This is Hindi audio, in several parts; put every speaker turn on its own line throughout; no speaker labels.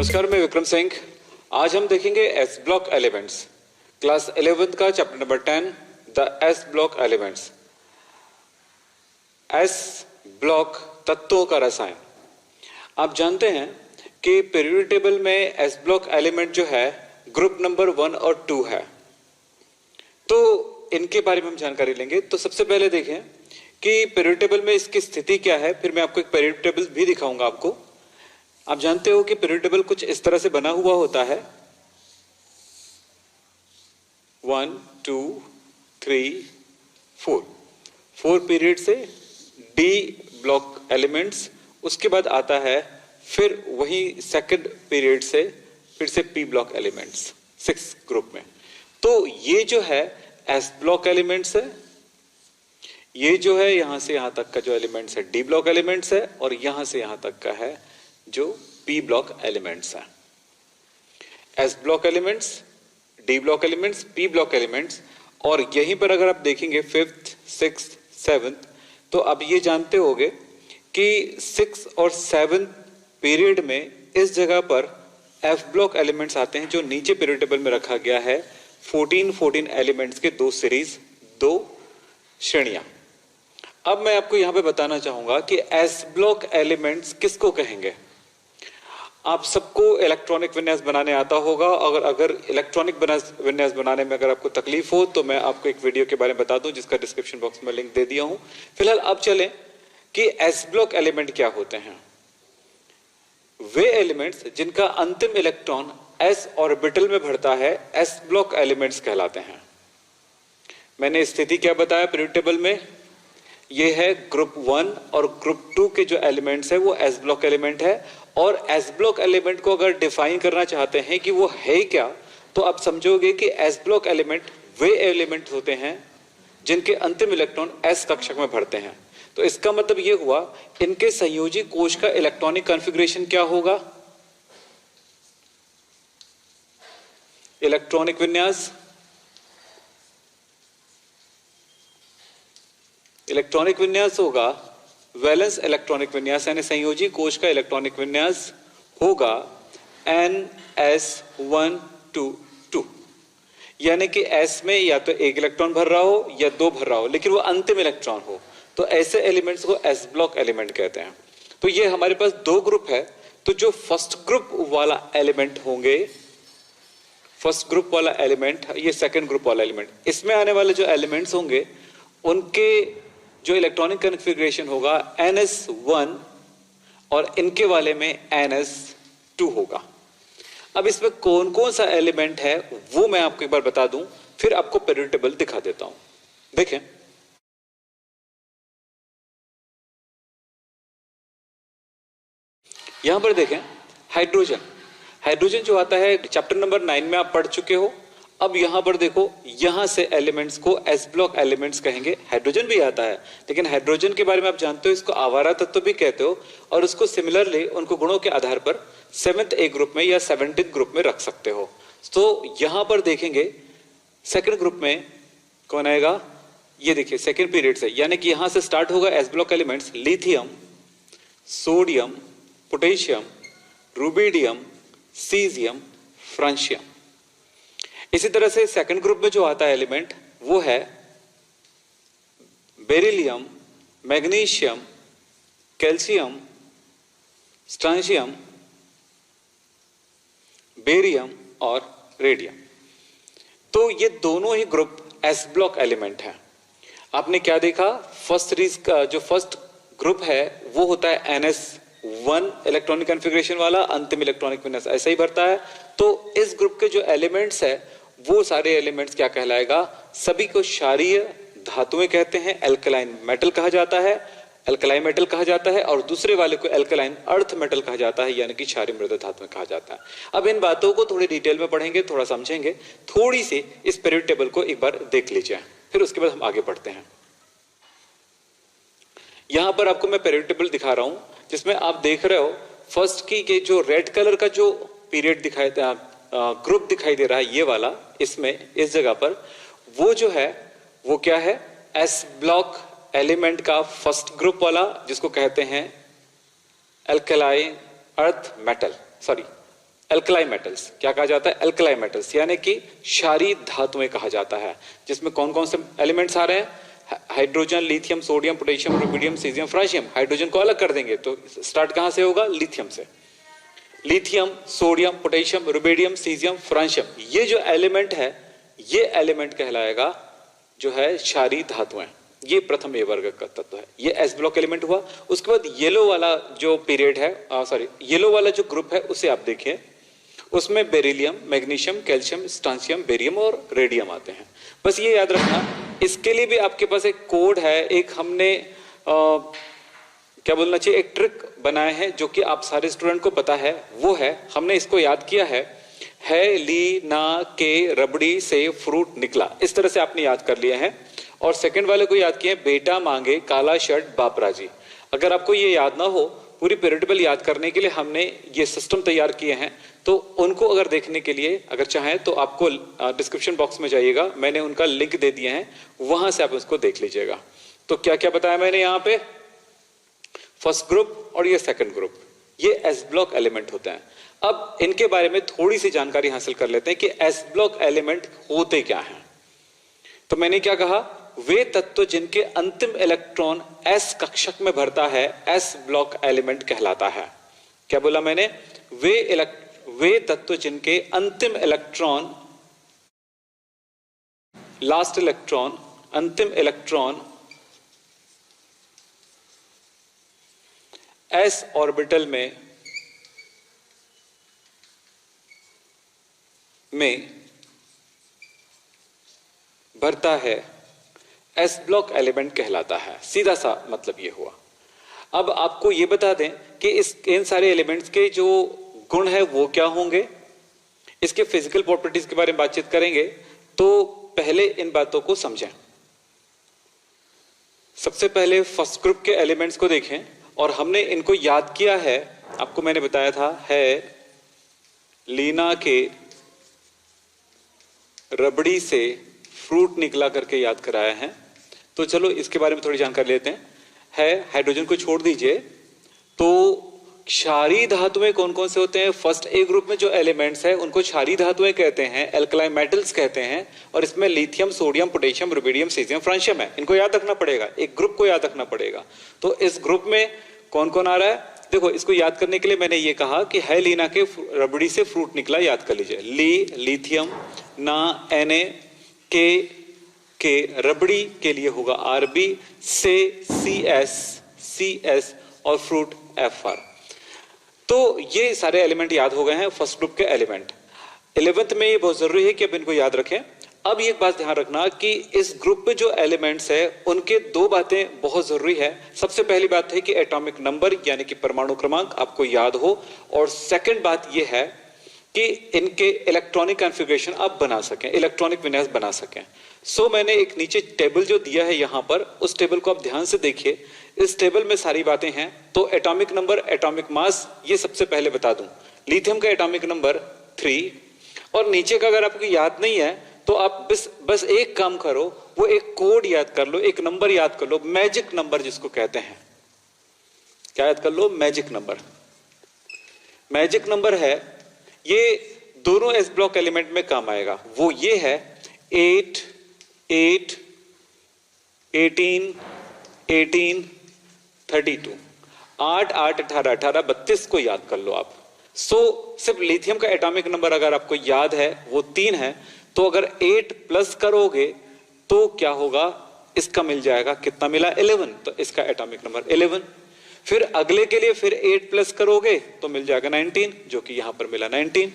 नमस्कार, मैं विक्रम सिंह। आज हम देखेंगे एस ब्लॉक एलिमेंट्स, क्लास 11 का chapter number 10, the S block elements. S block तत्वों का रसायन। आप जानते हैं कि पीरियोडिक टेबल में एस ब्लॉक एलिमेंट जो है ग्रुप नंबर 1 और 2 है, तो इनके बारे में हम जानकारी लेंगे। तो सबसे पहले देखें कि पीरियोडिक टेबल में इसकी स्थिति क्या है, फिर मैं आपको एक पीरियोडिक टेबल भी दिखाऊंगा आपको। आप जानते हो कि पीरियोडिक टेबल कुछ इस तरह से बना हुआ होता है, 1 2 3 4 पीरियड से डी ब्लॉक एलिमेंट्स, उसके बाद आता है फिर वही सेकंड पीरियड से फिर से पी ब्लॉक एलिमेंट्स 6 ग्रुप में। तो ये जो है एस ब्लॉक एलिमेंट्स है, ये जो है यहां से यहां तक का जो एलिमेंट्स है डी ब्लॉक एलिमेंट्स है, और यहां से यहां तक का है जो पी ब्लॉक एलिमेंट्स है। S block elements, D block elements, P block elements. और यहीं पर अगर आप देखेंगे 5th 6th 7th, तो अब ये जानते होंगे कि 6 और 7 पीरियड में इस जगह पर एफ ब्लॉक एलिमेंट्स आते हैं, जो नीचे पीरियड टेबल में रखा गया है 14 एलिमेंट्स के 2 सीरीज, 2 श्रेणियां। अब मैं आपको यहां पे बताना चाहूंगा कि एस ब्लॉक एलिमेंट्स किसको कहेंगे। आप सबको इलेक्ट्रॉनिक विन्यास बनाने आता होगा, अगर इलेक्ट्रॉनिक विन्यास बनाने में अगर आपको तकलीफ हो तो मैं आपको एक वीडियो के बारे में बता दूं, जिसका डिस्क्रिप्शन बॉक्स में लिंक दे दिया हूं। फिलहाल अब चलें कि एस ब्लॉक एलिमेंट क्या होते हैं। वे एलिमेंट्स जिनका अंतिम इलेक्ट्रॉन एस ऑर्बिटल में भरता है एस ब्लॉक एलिमेंट्स कहलाते हैं। मैंने स्थिति क्या बताया पीरियोडिक टेबल में, ये है ग्रुप 1 और ग्रुप 2 के जो एलिमेंट्स है वो एस ब्लॉक एलिमेंट है। और एस ब्लॉक एलिमेंट को अगर डिफाइन करना चाहते हैं कि वो है क्या, तो आप समझोगे कि एस ब्लॉक एलिमेंट वे एलिमेंट होते हैं जिनके अंतिम इलेक्ट्रॉन एस कक्षक में भरते हैं। तो इसका मतलब ये हुआ इनके संयोजी कोश का इलेक्ट्रॉनिक कॉन्फ़िगरेशन क्या होगा, इलेक्ट्रॉनिक विन्यास। इलेक्ट्रॉनिक विन्यास होगा वैलेंस इलेक्ट्रॉनिक विन्यास, यानी संयोजी कोश का इलेक्ट्रॉनिक विन्यास होगा NS122, यानी कि S में या तो एक इलेक्ट्रॉन भर रहा हो या 2 भर रहा हो, लेकिन वो अंतिम इलेक्ट्रॉन हो। तो ऐसे एलिमेंट्स को एस ब्लॉक एलिमेंट कहते हैं। तो ये हमारे पास 2 ग्रुप है। तो जो फर्स्ट ग्रुप वाला एलिमेंट होंगे, फर्स्ट ग्रुप वाला एलिमेंट, ये सेकंड ग्रुप वाला एलिमेंट, इसमें आने वाले जो एलिमेंट्स होंगे उनके जो इलेक्ट्रॉनिक कॉन्फ़िगरेशन होगा NS1 और इनके वाले में NS2 होगा। अब इसमें कौन कौन सा एलिमेंट है वो मैं आपको एक बार बता दूं, फिर आपको पीरियोडिक टेबल दिखा देता हूं। देखें, यहां पर देखें हाइड्रोजन। हाइड्रोजन जो आता है चैप्टर नंबर 9 में आप पढ़ चुके हो। अब यहां पर देखो, यहां से एलिमेंट्स को एस ब्लॉक एलिमेंट्स कहेंगे। हाइड्रोजन भी आता है, लेकिन हाइड्रोजन के बारे में आप जानते हो इसको आवारा तत्व भी कहते हो, और उसको सिमिलरली उनको गुणों के आधार पर 7th ए ग्रुप में या 17th ग्रुप में रख सकते हो। तो यहां पर देखेंगे सेकंड ग्रुप में कौन आएगा, ये देखिए सेकंड पीरियड से, यानी कि यहां से स्टार्ट होगा S block elements lithium, sodium, potassium, rubidium, caesium, francium. इसी तरह से सेकंड ग्रुप में जो आता है एलिमेंट वो है बेरिलियम, मैग्नीशियम, कैल्शियम, स्ट्रांशियम, बेरियम और रेडियम। तो ये दोनों ही ग्रुप एस ब्लॉक एलिमेंट है। आपने क्या देखा, फर्स्ट सीरीज का जो फर्स्ट ग्रुप है वो होता है NS1 इलेक्ट्रॉनिक कॉन्फ़िगरेशन वाला, अंतिम इलेक्ट्रॉनिक विन्यास ऐसा ही भरता है। तो इस ग्रुप के जो एलिमेंट्स है वो सारे एलिमेंट्स क्या कहलाएगा, सभी को क्षारीय धातुएं कहते हैं, एल्कलाइन मेटल कहा जाता है, एल्कलाइन मेटल कहा जाता है, और दूसरे वाले को एल्कलाइन अर्थ मेटल कहा जाता है, यानी कि क्षारीय मृद धातुएं कहा जाता है। अब इन बातों को थोड़ी डिटेल में पढ़ेंगे, थोड़ा समझेंगे, थोड़ी सी इस पीरियोडिक टेबल को एक बार देख लीजिए, फिर उसके बाद हम आगे बढ़ते हैं। यहां पर आपको मैं पीरियोडिक टेबल दिखा रहा हूं, जिसमें आप देख रहे हो फर्स्ट की के जो रेड कलर का जो पीरियड दिखाई ग्रुप दिखाई दे रहा है, ये वाला, इसमें इस जगह पर वो जो है वो क्या है, एस ब्लॉक एलिमेंट का फर्स्ट ग्रुप वाला, जिसको कहते हैं alkaline earth metal, sorry alkali metals. क्या कहा जाता है? एल्कलाई मेटल्स, यानी कि क्षारीय धातुएं कहा जाता है, जिसमें कौन कौन से एलिमेंट्स आ रहे हैं? Hydrogen, lithium, sodium, potassium, rubidium, caesium, francium. Hydrogen को अलग कर देंगे तो स्टार्ट कहां से होगा? लिथियम से। Lithium, sodium, potassium, rubidium, caesium, francium, ये जो एलिमेंट है, ये एलिमेंट कहलाएगा जो है क्षारीय धातुएं। ये प्रथम ए वर्ग का तत्व है, ये एस ब्लॉक एलिमेंट हुआ। उसके बाद येलो वाला जो पीरियड है, येलो वाला जो ग्रुप है उसे आप देखिए, उसमें beryllium, magnesium, calcium, strontium, barium और रेडियम आते हैं। बस ये याद रखना, इसके लिए भी आपके पास एक कोड है, एक हमने क्या बोलना चाहिए, एक ट्रिक बनाए हैं जो कि आप सारे स्टूडेंट को पता है। वो है, हमने इसको याद किया है ली ना के रबड़ी से फ्रूट निकला, इस तरह से आपने याद कर लिया है। और सेकंड वाले को याद किए, बेटा मांगे काला शर्ट बापरा जी। अगर आपको ये याद ना हो, पूरी पीरियड टेबल याद करने के लिए हमने ये सिस्टम तैयार किए हैं, तो उनको अगर देखने के लिए अगर चाहें तो आपको डिस्क्रिप्शन बॉक्स में जाइएगा, मैंने उनका लिंक दे दिए हैं, वहां से आप उसको देख लीजिएगा। तो क्या क्या बताया मैंने यहाँ पे? फर्स्ट ग्रुप और ये सेकंड ग्रुप, ये एस ब्लॉक एलिमेंट होते हैं। अब इनके बारे में थोड़ी सी जानकारी हासिल कर लेते हैं कि एस ब्लॉक एलिमेंट होते क्या हैं। तो मैंने क्या कहा? वे तत्व जिनके अंतिम इलेक्ट्रॉन एस कक्षक में भरता है एस ब्लॉक एलिमेंट कहलाता है। क्या बोला मैंने? वे तत्व जिनके अंतिम इलेक्ट्रॉन, लास्ट इलेक्ट्रॉन, अंतिम इलेक्ट्रॉन एस ऑर्बिटल में भरता है एस ब्लॉक एलिमेंट कहलाता है। सीधा सा मतलब ये हुआ। अब आपको ये बता दें कि इन सारे एलिमेंट्स के जो गुण है वो क्या होंगे, इसके फिजिकल प्रॉपर्टीज के बारे में बातचीत करेंगे। तो पहले इन बातों को समझें। सबसे पहले फर्स्ट ग्रुप के एलिमेंट्स को देखें, और हमने इनको याद किया है, आपको मैंने बताया था, है लीना के रबड़ी से फ्रूट निकला करके याद कराया है। तो चलो इसके बारे में थोड़ी जानकारी लेते हैं। है, हाइड्रोजन को छोड़ दीजिए, तो क्षारीय धातुएं कौन कौन से होते हैं? फर्स्ट ए ग्रुप में जो एलिमेंट्स है उनको क्षारीय धातुएं कहते हैं, एल्कलाई मेटल्स कहते हैं, और इसमें lithium, sodium, potassium, rubidium, caesium, francium है। इनको याद रखना पड़ेगा, एक ग्रुप को याद रखना पड़ेगा। तो इस ग्रुप में कौन कौन आ रहा है? देखो, इसको याद करने के लिए मैंने ये कहा कि है लीना के रबड़ी से फ्रूट निकला, याद कर लीजिए। लिथियम, ना के रबड़ी के लिए होगा आरबी, से सी एस और फ्रूट FR। तो ये सारे एलिमेंट याद हो गए हैं, फर्स्ट ग्रुप के एलिमेंट। 11th में ये बहुत जरूरी है कि अब इनको याद रखें। अब एक बात ध्यान रखना कि इस ग्रुप में जो एलिमेंट्स है उनके दो बातें बहुत जरूरी है। सबसे पहली बात है कि एटॉमिक नंबर यानी कि परमाणु क्रमांक आपको याद हो, और सेकंड बात यह है कि इनके इलेक्ट्रॉनिक कॉन्फ़िगरेशन आप बना सकें, इलेक्ट्रॉनिक विन्यास बना सकें। सो मैंने एक नीचे टेबल जो दिया है यहां पर, उस टेबल को आप ध्यान से देखिए। इस टेबल में सारी बातें हैं। तो एटॉमिक नंबर, एटॉमिक मास, ये सबसे पहले बता दूं। लिथियम का एटॉमिक नंबर 3, और नीचे का अगर आपको याद नहीं है तो आप बस एक काम करो, वो एक कोड याद कर लो, एक नंबर याद कर लो, मैजिक नंबर जिसको कहते हैं। क्या याद कर लो? Magic number. मैजिक नंबर है, ये दोनों एस ब्लॉक एलिमेंट में काम आएगा। वो ये है 8, 8, 18, 18, 32। 8, 8, 18, 18, 32 को याद कर लो आप। सिर्फ लिथियम का एटॉमिक नंबर अगर आपको याद है वो 3 है, तो अगर 8 प्लस करोगे तो क्या होगा? इसका मिल जाएगा, कितना मिला? 11। तो इसका एटॉमिक नंबर 11। फिर अगले के लिए फिर 8 प्लस करोगे तो मिल जाएगा 19, जो कि यहां पर मिला 19।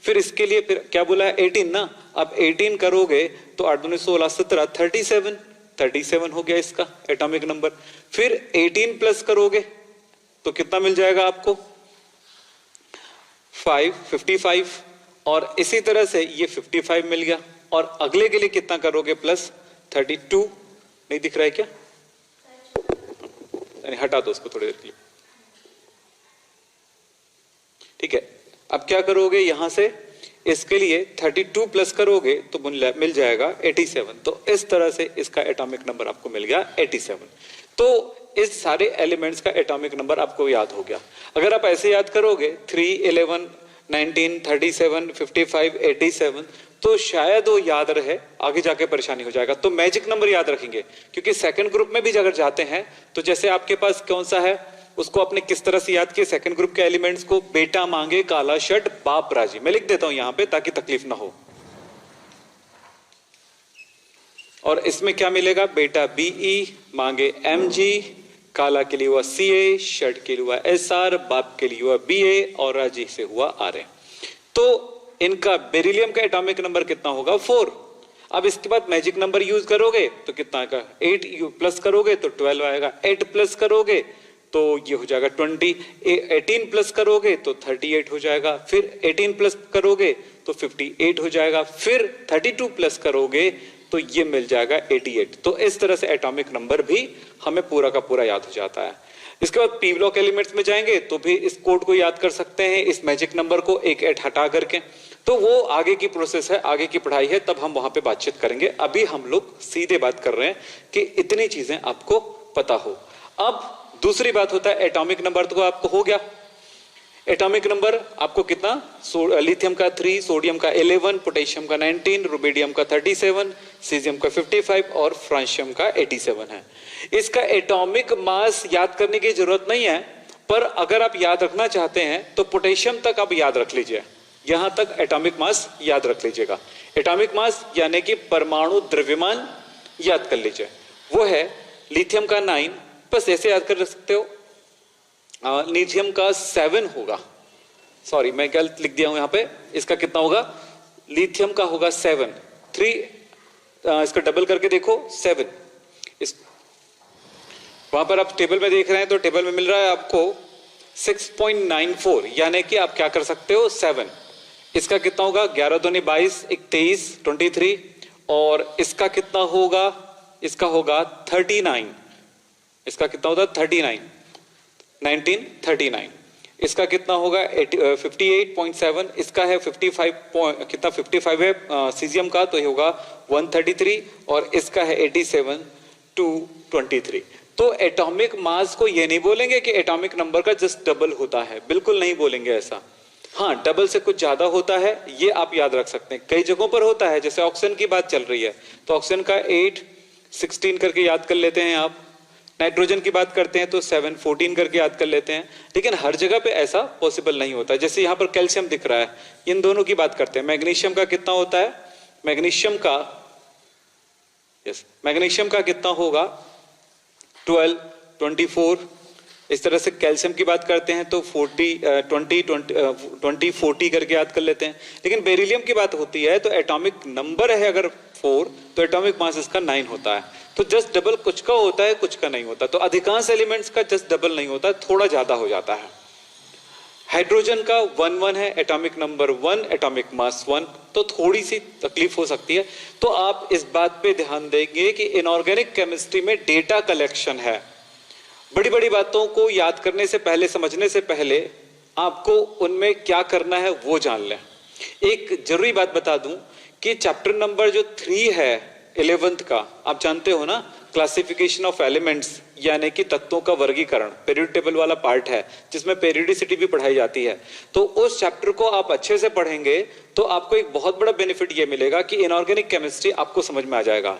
फिर इसके लिए फिर क्या बोला है? 18 ना। अब 18 करोगे तो 8 दूनी 16, 17, 37 हो गया इसका एटॉमिक नंबर। फिर 18 प्लस करोगे तो कितना मिल जाएगा आपको? 55। और इसी तरह से ये 55 मिल गया। और अगले के लिए कितना करोगे? प्लस 32। नहीं दिख रहा है क्या? हटा दो उसको थोड़ी देर के लिए। ठीक है, अब क्या करोगे? यहां से इसके लिए 32 प्लस करोगे तो मिल जाएगा 87। तो इस तरह से इसका एटॉमिक नंबर आपको मिल गया 87। तो इस सारे एलिमेंट्स का एटॉमिक नंबर आपको याद हो गया। अगर आप ऐसे याद करोगे 3, 11, 19, 37, 55, 87, तो शायद वो याद रहे, आगे जाके परेशानी हो जाएगा। तो मैजिक नंबर याद रखेंगे, क्योंकि सेकंड ग्रुप में भी अगर जाते हैं तो जैसे आपके पास कौन सा है, उसको आपने किस तरह से याद किया सेकंड ग्रुप के एलिमेंट्स को, बेटा मांगे काला शर्ट बाप राजी। मैं लिख देता हूं यहां पे ताकि तकलीफ ना हो। और इसमें क्या मिलेगा, बेटा बीई मांगे एमजी, काला के लिए हुआ सीए, शर्ट के लिए हुआ एसआर, बाप के लिए हुआ बीए और राजी से हुआ आरए। तो इनका बेरिलियम का एटॉमिक नंबर कितना होगा, 4। अब इसके बाद मैजिक नंबर यूज करोगे तो कितना आएगा, 8 प्लस करोगे तो 12 आएगा, 8 प्लस करोगे तो ये हो जाएगा 20, 18 प्लस करोगे तो 38 हो जाएगा, फिर 18 प्लस करोगे तो 58 हो जाएगा, फिर 32 प्लस करोगे तो ये मिल जाएगा 88। तो इस तरह से एटॉमिक नंबर भी हमें पूरा का पूरा याद हो जाता है। इसके बाद पी ब्लॉक एलिमेंट्स में जाएंगे तो भी इस कोड को याद कर सकते हैं, इस मैजिक नंबर को एक 8 हटा करके। तो वो आगे की प्रोसेस है, आगे की पढ़ाई है, तब हम वहां पे बातचीत करेंगे। अभी हम लोग सीधे बात कर रहे हैं कि इतनी चीजें आपको पता हो। अब दूसरी बात होता है एटॉमिक नंबर, तो आपको हो गया एटॉमिक नंबर आपको कितना, लिथियम का 3, सोडियम का 11, पोटेशियम का 19, रुबिडियम का 37, सीजियम का 55 और फ्रांशियम का 87 है। इसका एटॉमिक मास याद करने की जरूरत नहीं है, पर अगर आप याद रखना चाहते हैं तो पोटेशियम तक आप याद रख लीजिए, यहां तक एटॉमिक मास याद रख लीजिएगा। एटॉमिक मास यानी कि परमाणु द्रव्यमान याद कर लीजिए, वो है लिथियम का 9, बस ऐसे याद कर सकते हो। लिथियम का 7 होगा, सॉरी मैं गलत लिख दिया हूं यहां पे, इसका कितना होगा, लिथियम का होगा 7, 3 इसका डबल करके देखो 7। इस वहां पर आप टेबल में देख रहे हैं तो टेबल में मिल रहा है आपको 6.94, यानी कि आप क्या कर सकते हो 7। इसका कितना होगा, 11 दूनी 22, 23, 23, और इसका कितना होगा, इसका होगा 39, इसका कितना होगा 39, 1939। इसका कितना होगा 58.7, इसका है 55 कितना 55 है सीजियम का, तो ये होगा 133, और इसका है 87 to 23। तो एटॉमिक मास को ये नहीं बोलेंगे कि एटॉमिक नंबर का जस्ट डबल होता है, बिल्कुल नहीं बोलेंगे ऐसा। हाँ, डबल से कुछ ज्यादा होता है, ये आप याद रख सकते हैं। कई जगहों पर होता है, जैसे ऑक्सीजन की बात चल रही है तो ऑक्सीजन का 8 16 करके याद कर लेते हैं आप, नाइट्रोजन की बात करते हैं तो 7 14 करके याद कर लेते हैं, लेकिन हर जगह पे ऐसा पॉसिबल नहीं होता। जैसे यहाँ पर कैल्शियम दिख रहा है, इन दोनों की बात करते हैं। मैग्नीशियम का कितना होता है, मैग्नीशियम का कितना होगा 12 24। इस तरह से कैल्शियम की बात करते हैं तो 20 करके याद कर लेते हैं। लेकिन बेरिलियम की बात होती है तो एटॉमिक नंबर है अगर 4 तो एटॉमिक मास इसका 9 होता है। तो जस्ट डबल कुछ का होता है, कुछ का नहीं होता। तो अधिकांश एलिमेंट्स का जस्ट डबल नहीं होता, थोड़ा ज्यादा हो जाता है। हाइड्रोजन का 1 है, एटॉमिक नंबर 1, एटॉमिक मास 1, तो थोड़ी सी तकलीफ हो सकती है। तो आप इस बात पे ध्यान देंगे कि इनऑर्गेनिक केमिस्ट्री में डेटा कलेक्शन है। बड़ी बड़ी बातों को याद करने से पहले, समझने से पहले आपको उनमें क्या करना है वो जान लें। एक जरूरी बात बता दूं कि चैप्टर नंबर जो 3 है 11th का, आप जानते हो ना, क्लासिफिकेशन ऑफ एलिमेंट्स यानी कि तत्वों का वर्गीकरण, पीरियड टेबल वाला पार्ट है जिसमें पेरियोडिसिटी भी पढ़ाई जाती है। तो उस चैप्टर को आप अच्छे से पढ़ेंगे तो आपको एक बहुत बड़ा बेनिफिट ये मिलेगा कि इनऑर्गेनिक केमिस्ट्री आपको समझ में आ जाएगा।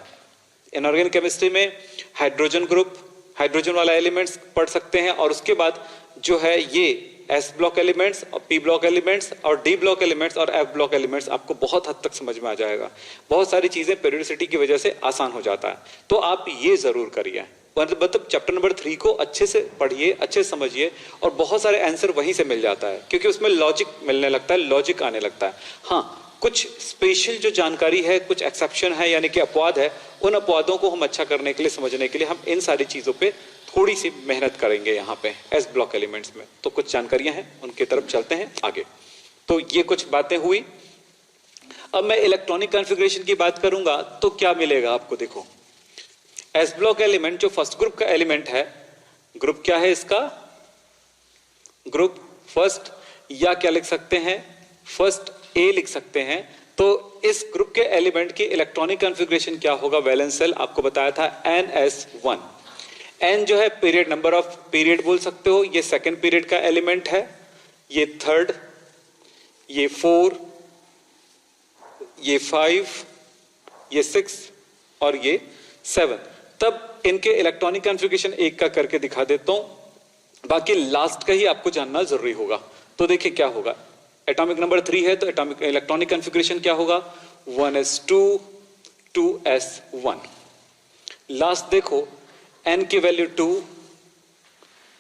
इनऑर्गेनिक केमिस्ट्री में हाइड्रोजन ग्रुप, हाइड्रोजन वाला एलिमेंट्स पढ़ सकते हैं, और उसके बाद जो है ये एस ब्लॉक एलिमेंट्स और पी ब्लॉक एलिमेंट्स और डी ब्लॉक एलिमेंट्स और एफ ब्लॉक एलिमेंट्स आपको बहुत हद तक समझ में आ जाएगा। बहुत सारी चीजें पेरियोडिसिटी की वजह से आसान हो जाता है। तो आप ये जरूर करिए, मतलब चैप्टर नंबर 3 को अच्छे से पढ़िए, अच्छे से समझिए, और बहुत सारे आंसर वहीं से मिल जाता है क्योंकि उसमें लॉजिक मिलने लगता है, लॉजिक आने लगता है। हाँ, कुछ स्पेशल जो जानकारी है, कुछ एक्सेप्शन है यानी कि अपवाद है, उन अपवादों को हम अच्छा करने के लिए, समझने के लिए हम इन सारी चीजों पे थोड़ी सी मेहनत करेंगे यहाँ पे एस ब्लॉक एलिमेंट्स में। तो कुछ जानकारियां हैं, उनकी तरफ चलते हैं आगे। तो ये कुछ बातें हुई। अब मैं इलेक्ट्रॉनिक कॉन्फ़िगरेशन की बात करूंगा तो क्या मिलेगा आपको। देखो, एस ब्लॉक एलिमेंट जो फर्स्ट ग्रुप का एलिमेंट है, ग्रुप क्या है इसका, ग्रुप फर्स्ट, या क्या लिख सकते हैं, फर्स्ट ए लिख सकते हैं। तो इस ग्रुप के एलिमेंट की इलेक्ट्रॉनिक कॉन्फ़िगरेशन क्या होगा, वैलेंस शेल आपको बताया था NS1। N जो है पीरियड, नंबर ऑफ पीरियड बोल सकते हो, ये सेकंड पीरियड का एलिमेंट है, ये थर्ड, ये 4, ये 5, ये 6 और ये 7। तब इनके इलेक्ट्रॉनिक कॉन्फ़िगरेशन एक का करके दिखा देता हूं, बाकी लास्ट का ही आपको जानना जरूरी होगा। तो देखिए क्या होगा, एटॉमिक नंबर 3 है तो एटॉमिक इलेक्ट्रॉनिक कॉन्फ़िगरेशन क्या होगा, 1s2 2s1। लास्ट देखो n की वैल्यू 2,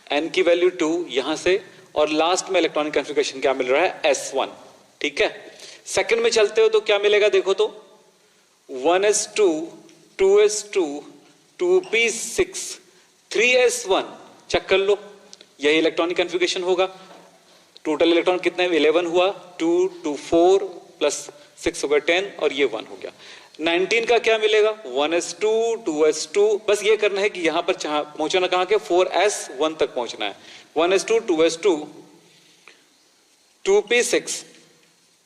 n की वैल्यू 2 यहां से, और लास्ट में इलेक्ट्रॉनिक कॉन्फ़िगरेशन क्या मिल रहा है, s1। ठीक है, सेकंड में चलते हो तो क्या मिलेगा, देखो तो 1s2 2s2 2p6 3s1, check कर लो, यही इलेक्ट्रॉनिक कॉन्फ़िगरेशन होगा। टोटल इलेक्ट्रॉन कितने, 11 हुआ, 2 2 4 प्लस 6 होगा 10 और ये 1 हो गया। 19 का क्या मिलेगा, 1s2 2s2, बस ये करना है कि यहां पर पहुंचना कहां के, 4s1 तक पहुंचना है। 1s2 2s2 2p6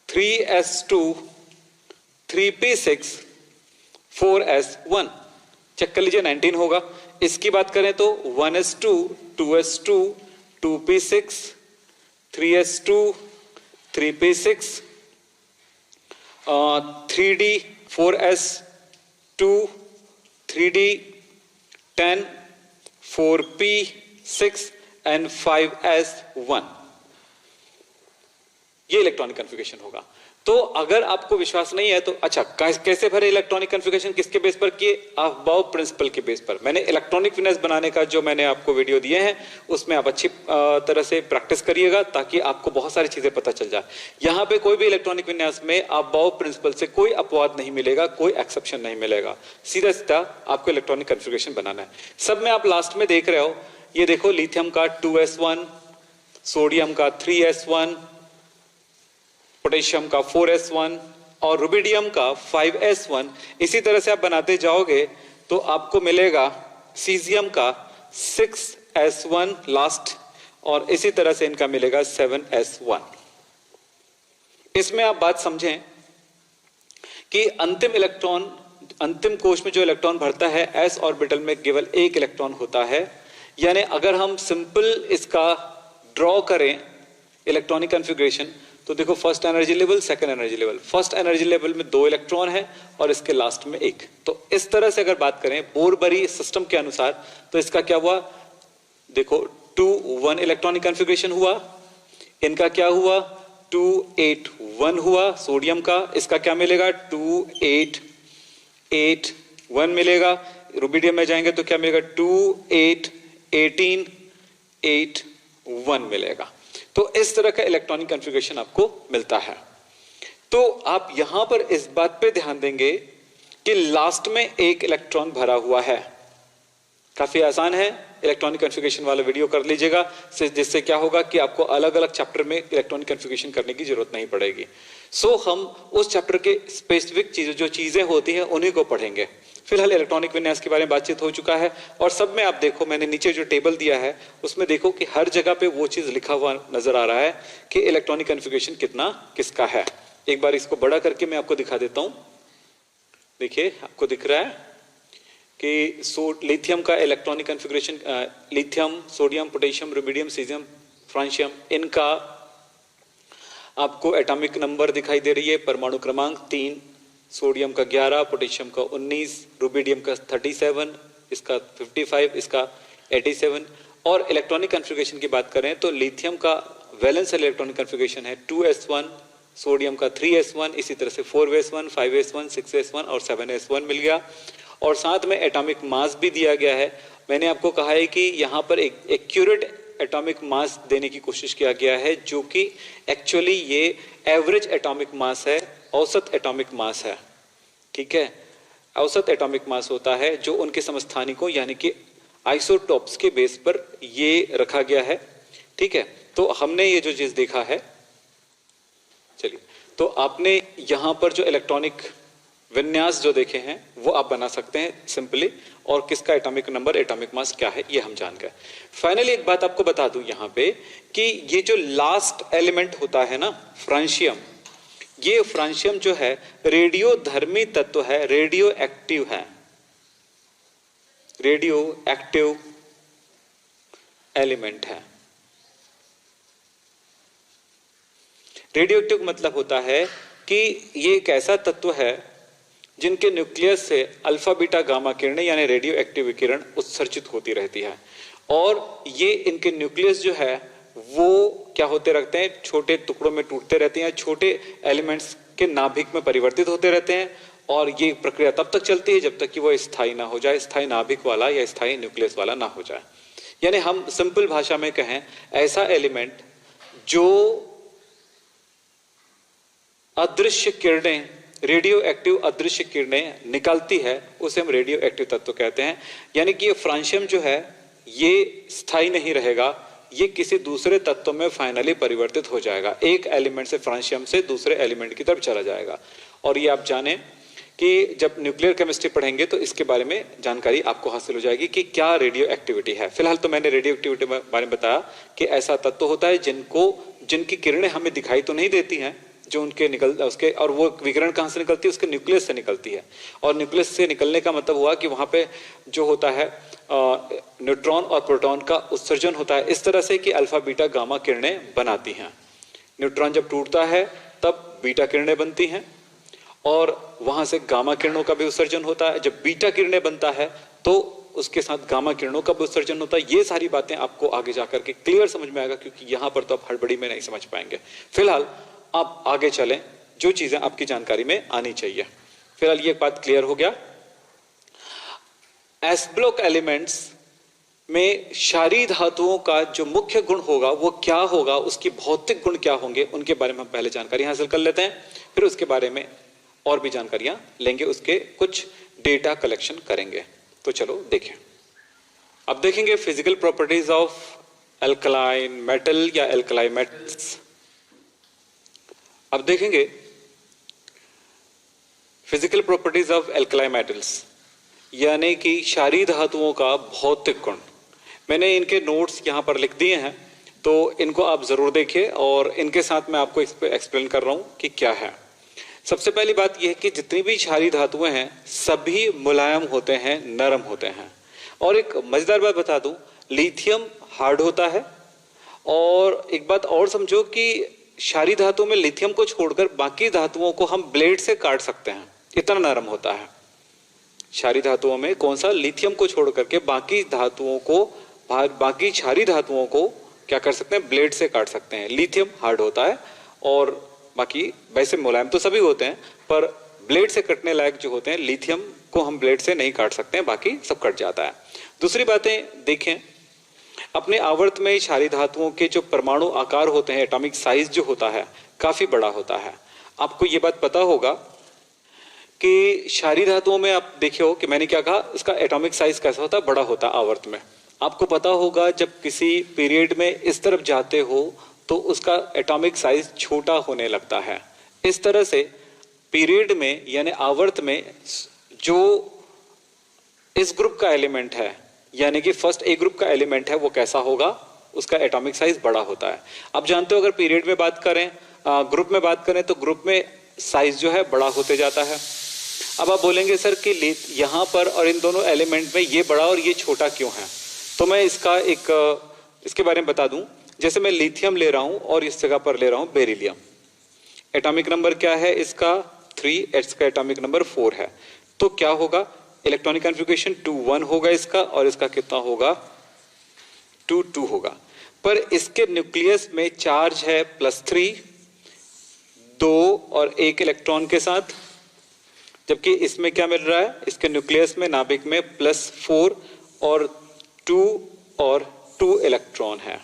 3s2 3p6 4s1, check कर लीजिए 19 होगा। इसकी बात करें तो 1s2 2s2 2p6 3s2 3p6 3d 4s2 3d 10 4p6 and 5s1, ये इलेक्ट्रॉनिक कॉन्फ़िगरेशन होगा। तो अगर आपको विश्वास नहीं है तो अच्छा, कैसे भरे इलेक्ट्रॉनिक कॉन्फ़िगरेशन, किसके बेस पर किए, अबाव प्रिंसिपल के बेस पर। मैंने इलेक्ट्रॉनिक विन्यास बनाने का जो मैंने आपको वीडियो दिए हैं उसमें आप अच्छी तरह से प्रैक्टिस करिएगा ताकि आपको बहुत सारी चीजें पता चल जाए। यहां पे कोई भी इलेक्ट्रॉनिक विन्यास में अबाव प्रिंसिपल से कोई अपवाद नहीं मिलेगा, कोई एक्सेप्शन नहीं मिलेगा, सीधा सीधा आपको इलेक्ट्रॉनिक कॉन्फ़िगरेशन बनाना है। सब में आप लास्ट में देख रहे हो, ये देखो लिथियम का 2s1, सोडियम का 3s1, पोटेशियम का 4s1 और रुबिडियम का 5s1। इसी तरह से आप बनाते जाओगे तो आपको मिलेगा सीजियम का 6s1 लास्ट, और इसी तरह से इनका मिलेगा 7s1। इसमें आप बात समझें कि अंतिम इलेक्ट्रॉन, अंतिम कोश में जो इलेक्ट्रॉन भरता है s ऑर्बिटल में केवल एक इलेक्ट्रॉन होता है। यानी अगर हम सिंपल इसका ड्रॉ करें इलेक्ट्रॉनिक कॉन्फ़िगरेशन तो देखो first energy level, second energy level, first energy level में 2 इलेक्ट्रॉन है और इसके लास्ट में 1। तो इस तरह से अगर बात करें बोरबरी सिस्टम के अनुसार तो इसका क्या हुआ, देखो 2 1 इलेक्ट्रॉनिक कॉन्फ़िगरेशन हुआ, इनका क्या हुआ 2 8 1 हुआ सोडियम का, इसका क्या मिलेगा 2 8 8 1 मिलेगा। रुबिडियम में जाएंगे तो क्या मिलेगा 2 8 18 8 1 मिलेगा। तो इस तरह का इलेक्ट्रॉनिक कॉन्फ़िगरेशन आपको मिलता है। तो आप यहां पर इस बात पे ध्यान देंगे कि लास्ट में एक इलेक्ट्रॉन भरा हुआ है। काफी आसान है, इलेक्ट्रॉनिक कॉन्फ़िगरेशन वाला वीडियो कर लीजिएगा, जिससे क्या होगा कि आपको अलग अलग चैप्टर में इलेक्ट्रॉनिक कॉन्फ़िगरेशन करने की जरूरत नहीं पड़ेगी। सो हम उस चैप्टर के स्पेसिफिक जो चीजें होती हैं उन्हीं को पढ़ेंगे। फिलहाल इलेक्ट्रॉनिक विन्यास के बारे में बातचीत हो चुका है और सब में आप देखो, मैंने नीचे जो टेबल दिया है उसमें देखो कि हर जगह पे वो चीज लिखा हुआ नजर आ रहा है कि इलेक्ट्रॉनिक कॉन्फ़िगरेशन कितना किसका है। एक बार इसको बड़ा करके मैं आपको दिखा देता हूं। देखिए आपको दिख रहा है कि लिथियम का electronic configuration, lithium, sodium, potassium, rubidium, caesium, francium, इनका आपको एटॉमिक नंबर दिखाई दे रही है, परमाणु क्रमांक 3, सोडियम का 11, पोटेशियम का 19, रुबिडियम का 37, इसका 55, इसका 87। और इलेक्ट्रॉनिक कॉन्फ़िगरेशन की बात करें तो लिथियम का वैलेंस इलेक्ट्रॉनिक कॉन्फ़िगरेशन है 2s1, सोडियम का 3s1, इसी तरह से 4s1, 5s1, 6s1 और 7s1 मिल गया। और साथ में एटॉमिक मास भी दिया गया है। मैंने आपको कहा है कि यहां पर एक एक्यूरेट एटॉमिक मास देने की कोशिश किया गया है, जो कि एक्चुअली ये एवरेज एटॉमिक मास है, औसत एटॉमिक मास है। ठीक है, औसत एटॉमिक मास होता है जो उनके समस्थानिकों यानी कि आइसोटॉप्स के बेस पर ये रखा गया है। ठीक है, तो हमने ये जो चीज देखा है, चलिए, तो आपने यहां पर जो इलेक्ट्रॉनिक विन्यास जो देखे हैं वो आप बना सकते हैं सिंपली, और किसका एटॉमिक नंबर, एटॉमिक मास क्या है ये हम जान गए। फाइनली एक बात आपको बता दूं यहां पे कि ये जो लास्ट एलिमेंट होता है ना फ्रांशियम, ये फ्रांशियम जो है रेडियो धर्मी तत्व है, रेडियो एक्टिव है, रेडियो एक्टिव एलिमेंट है। रेडियो एक्टिव मतलब होता है कि ये एक ऐसा तत्व है जिनके न्यूक्लियस से अल्फा बीटा गामा किरणें यानी रेडियो एक्टिव विकिरण उत्सर्जित होती रहती है, और ये इनके न्यूक्लियस जो है वो क्या होते रहते हैं, छोटे टुकड़ों में टूटते रहते हैं, छोटे एलिमेंट्स के नाभिक में परिवर्तित होते रहते हैं, और ये प्रक्रिया तब तक चलती है जब तक कि वो स्थायी ना हो जाए, स्थायी नाभिक वाला या स्थायी न्यूक्लियस वाला ना हो जाए। यानी हम सिंपल भाषा में कहें, ऐसा एलिमेंट जो अदृश्य किरणें, रेडियो एक्टिव अदृश्य किरणें निकालती है, उसे हम रेडियो एक्टिव तत्व कहते हैं। यानी कि ये फ्रांशियम जो है ये स्थायी नहीं रहेगा, ये किसी दूसरे तत्व में फाइनली परिवर्तित हो जाएगा, एक एलिमेंट से, फ्रांशियम से दूसरे एलिमेंट की तरफ चला जाएगा। और ये आप जानें कि जब न्यूक्लियर केमिस्ट्री पढ़ेंगे तो इसके बारे में जानकारी आपको हासिल हो जाएगी कि क्या रेडियो एक्टिविटी है। फिलहाल तो मैंने रेडियो एक्टिविटी के बारे में बताया कि ऐसा तत्व होता है जिनकी किरणें हमें दिखाई तो नहीं देती हैं, जो उनके उसके, और वो विकिरण कहां से निकलती है, उसके न्यूक्लियस से निकलती है। और न्यूक्लियस से निकलने का मतलब हुआ कि वहां पे जो होता है न्यूट्रॉन और प्रोटॉन का उत्सर्जन होता है, इस तरह से कि अल्फा बीटा गामा किरणें बनाती हैं। न्यूट्रॉन जब टूटता है तब बीटा किरणें बनती हैं, और वहां से गामा किरणों का भी उत्सर्जन होता है। जब बीटा किरणें बनता है तो उसके साथ गामा किरणों का भी उत्सर्जन होता है। ये सारी बातें आपको आगे जाकर के क्लियर समझ में आएगा, क्योंकि यहां पर तो आप हड़बड़ी में नहीं समझ पाएंगे। फिलहाल आप आगे चलें, जो चीजें आपकी जानकारी में आनी चाहिए। फिलहाल ये बात क्लियर हो गया। एस ब्लॉक एलिमेंट्स में क्षारीय धातुओं का जो मुख्य गुण होगा वो क्या होगा, उसकी भौतिक गुण क्या होंगे, उनके बारे में हम पहले जानकारी हासिल कर लेते हैं, फिर उसके बारे में और भी जानकारियां लेंगे, उसके कुछ डेटा कलेक्शन करेंगे। तो चलो देखें। अब देखेंगे physical properties of alkaline metal या एल्कलाई मेटल्स। अब देखेंगे physical properties of alkali metals, यानी कि क्षारीय धातुओं का भौतिक गुण। मैंने इनके नोट्स यहां पर लिख दिए हैं, तो इनको आप जरूर देखिए, और इनके साथ मैं आपको एक्सप्लेन कर रहा हूं कि क्या है। सबसे पहली बात यह है कि जितनी भी क्षारीय धातुएं हैं सभी मुलायम होते हैं, नरम होते हैं। और एक मजेदार बात बता दूं, लिथियम हार्ड होता है, और एक बात और समझो कि क्षारीय धातुओं में लिथियम को छोड़कर बाकी धातुओं को हम ब्लेड से काट सकते हैं, इतना नरम होता है। क्षारीय धातुओं में कौन सा, लिथियम को छोड़ करके बाकी धातुओं को, बाकी क्षारीय धातुओं को क्या कर सकते हैं, ब्लेड से काट सकते हैं। लिथियम हार्ड होता है, और बाकी वैसे मुलायम तो सभी होते हैं, पर ब्लेड से कटने लायक जो होते हैं, लिथियम को हम ब्लेड से नहीं काट सकते हैं, बाकी सब कट जाता है। दूसरी बातें देखें, अपने आवर्त में क्षारीय धातुओं के जो परमाणु आकार होते हैं, एटॉमिक साइज जो होता है काफी बड़ा होता है। आपको ये बात पता होगा कि क्षारीय धातुओं में आप देखे हो कि मैंने क्या कहा, इसका एटॉमिक साइज कैसा होता है, बड़ा होता है आवर्त में। आपको पता होगा जब किसी पीरियड में इस तरफ जाते हो तो उसका एटॉमिक साइज छोटा होने लगता है। इस तरह से पीरियड में यानी आवर्त में जो इस ग्रुप का एलिमेंट है, यानी कि फर्स्ट ए ग्रुप का एलिमेंट है, वो कैसा होगा, उसका एटॉमिक साइज बड़ा होता है। आप जानते हो अगर पीरियड में बात करें, ग्रुप में बात करें, तो ग्रुप में साइज जो है बड़ा होते जाता है। अब आप बोलेंगे सर कि यहां पर और इन दोनों एलिमेंट में ये बड़ा और ये छोटा क्यों है, तो मैं इसके बारे में बता दूं। जैसे मैं लिथियम ले रहा हूं और इस जगह पर ले रहा हूं बेरिलियम, एटॉमिक नंबर क्या है इसका 3, इसका एटॉमिक नंबर 4 है, तो क्या होगा, इलेक्ट्रॉनिक कॉन्फ़िगरेशन 2 1 होगा इसका, और इसका कितना होगा 2 2 होगा। पर इसके न्यूक्लियस में चार्ज है +3, 2 और 1 इलेक्ट्रॉन के साथ, जबकि इसमें क्या मिल रहा है, इसके न्यूक्लियस में नाभिक में +4 और 2 इलेक्ट्रॉन है।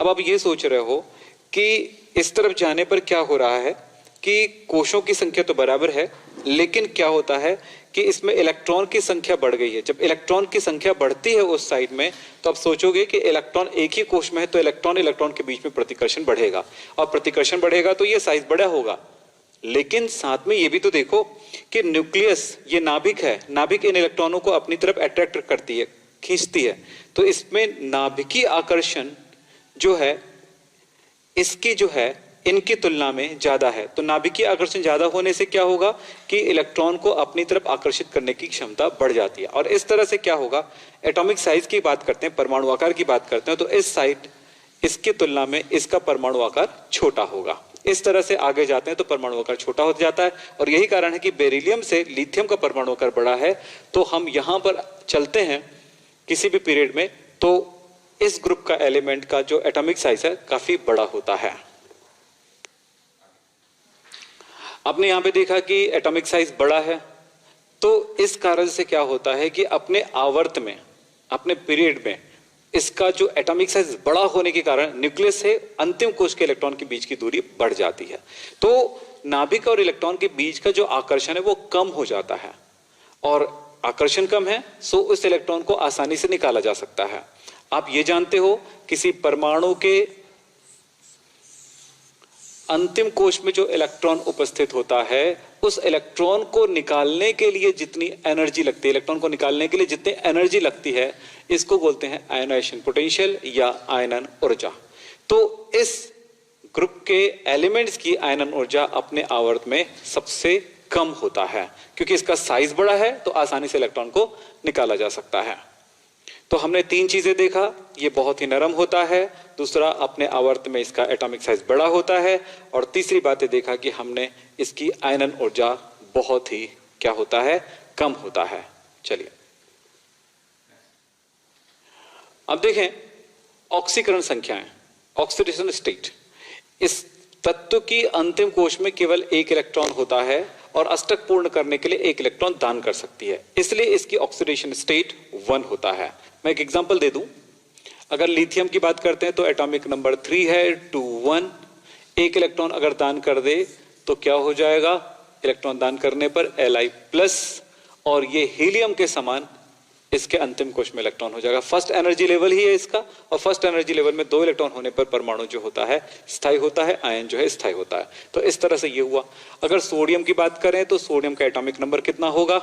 अब आप ये सोच रहे हो कि इस तरफ जाने पर क्या हो रहा है कि कोशों की संख्या तो बराबर है, लेकिन क्या होता है कि इसमें इलेक्ट्रॉन की संख्या बढ़ गई है। जब इलेक्ट्रॉन की संख्या बढ़ती है उस साइड में, तो आप सोचोगे कि इलेक्ट्रॉन एक ही कोश में है, तो इलेक्ट्रॉन के बीच में प्रतिकर्षण बढ़ेगा, और प्रतिकर्षण बढ़ेगा तो ये साइज बड़ा होगा। लेकिन साथ में ये भी तो देखो कि न्यूक्लियस, ये नाभिक है, नाभिक इन इलेक्ट्रॉनों को अपनी तरफ अट्रैक्ट करती है, खींचती है, तो इसमें नाभिकीय आकर्षण जो है इसकी जो है इनकी तुलना में ज्यादा है। तो नाभिकीय आकर्षण ज्यादा होने से क्या होगा कि इलेक्ट्रॉन को अपनी तरफ आकर्षित करने की क्षमता बढ़ जाती है, और इस तरह से क्या होगा, एटॉमिक साइज की बात करते हैं, परमाणु आकार की बात करते हैं, तो इस साइड इसकी तुलना में इसका परमाणु आकार छोटा होगा। इस तरह से आगे जाते हैं तो परमाणु आकार छोटा हो जाता है, और यही कारण है कि बेरिलियम से लिथियम का परमाणु आकार बड़ा है। तो हम यहां पर चलते हैं किसी भी पीरियड में, तो इस ग्रुप का एलिमेंट का जो एटॉमिक साइज है काफी बड़ा होता है। आपने यहां पे देखा कि एटॉमिक साइज बड़ा है, तो इस कारण से क्या होता है कि अपने आवर्त में, अपने पीरियड में इसका जो एटॉमिक साइज बड़ा होने के कारण न्यूक्लियस से अंतिम कोश के इलेक्ट्रॉन के बीच की दूरी बढ़ जाती है। तो नाभिक और इलेक्ट्रॉन के बीच का जो आकर्षण है वो कम हो जाता है, और आकर्षण कम है सो उस इलेक्ट्रॉन को आसानी से निकाला जा सकता है। आप ये जानते हो किसी परमाणु के अंतिम कोश में जो इलेक्ट्रॉन उपस्थित होता है, उस इलेक्ट्रॉन को निकालने के लिए जितनी एनर्जी लगती है, इलेक्ट्रॉन को निकालने के लिए जितनी एनर्जी लगती है, इसको बोलते हैं आयनाइजेशन पोटेंशियल या आयनन ऊर्जा। तो इस ग्रुप के एलिमेंट्स की आयनन ऊर्जा अपने आवर्त में सबसे कम होता है, क्योंकि इसका साइज बड़ा है तो आसानी से इलेक्ट्रॉन को निकाला जा सकता है। तो हमने तीन चीजें देखा, ये बहुत ही नरम होता है, दूसरा अपने आवर्त में इसका एटॉमिक साइज बड़ा होता है, और तीसरी बातें देखा कि हमने इसकी आयनन ऊर्जा बहुत ही क्या होता है, कम होता है। चलिए अब देखें ऑक्सीकरण संख्याएं, ऑक्सीडेशन स्टेट। इस तत्व की अंतिम कोश में केवल एक इलेक्ट्रॉन होता है और अष्टक पूर्ण करने के लिए एक इलेक्ट्रॉन दान कर सकती है, इसलिए इसकी ऑक्सीडेशन स्टेट 1 होता है। मैं एक एग्जांपल दे दूं, अगर लिथियम की बात करते हैं तो एटॉमिक नंबर 3 है 2 1। एक इलेक्ट्रॉन अगर दान कर दे तो क्या हो जाएगा, इलेक्ट्रॉन दान करने पर Li+, और ये हीलियम के समान इसके अंतिम कोश में इलेक्ट्रॉन हो जाएगा। फर्स्ट एनर्जी लेवल ही है इसका, और फर्स्ट एनर्जी लेवल में 2 इलेक्ट्रॉन होने पर परमाणु जो होता है स्थायी होता है, आयन जो है स्थायी होता है। तो इस तरह से ये हुआ। अगर सोडियम की बात करें तो सोडियम का एटॉमिक नंबर कितना होगा,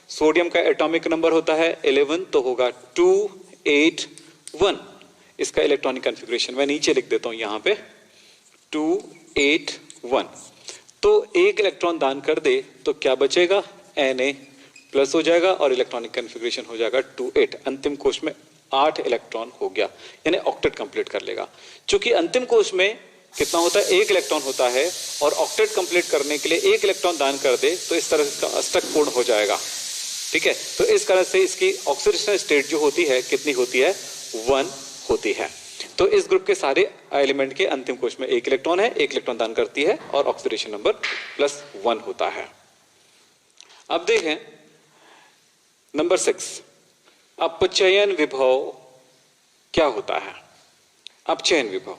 सोडियम का एटॉमिक नंबर होता है 11, तो होगा 2 8 1। इसका इलेक्ट्रॉनिक कॉन्फ़िगरेशन मैं नीचे लिख देता हूं यहां पे 2 8 1। तो एक इलेक्ट्रॉन दान कर दे तो क्या बचेगा, Na+ हो जाएगा, और इलेक्ट्रॉनिक कॉन्फ़िगरेशन हो जाएगा 2 8। अंतिम कोश में 8 इलेक्ट्रॉन हो गया, यानी ऑक्टेट कंप्लीट कर लेगा। चूंकि अंतिम कोश में कितना होता है, एक इलेक्ट्रॉन होता है, और ऑक्टेट कंप्लीट करने के लिए एक इलेक्ट्रॉन दान कर दे तो इस तरह से इसका अष्टक पूर्ण हो जाएगा। ठीक है, तो इस कारण से इसकी ऑक्सीडेशन स्टेट जो होती है कितनी होती है, 1 होती है। तो इस ग्रुप के सारे एलिमेंट के अंतिम कोश में एक इलेक्ट्रॉन है, एक इलेक्ट्रॉन दान करती है, और ऑक्सीडेशन नंबर +1 होता है। अब देखें नंबर 6, अपचयन विभव क्या होता है। अपचयन विभव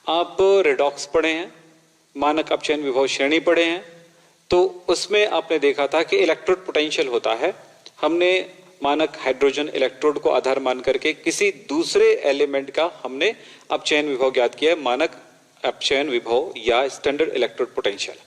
आप रेडॉक्स पढ़े हैं, मानक अपचयन विभव श्रेणी पढ़े हैं, तो उसमें आपने देखा था कि इलेक्ट्रोड पोटेंशियल होता है। हमने मानक हाइड्रोजन इलेक्ट्रोड को आधार मान करके किसी दूसरे एलिमेंट का हमने अपचयन विभव ज्ञात किया है, मानक अपचयन विभव या स्टैंडर्ड इलेक्ट्रोड पोटेंशियल।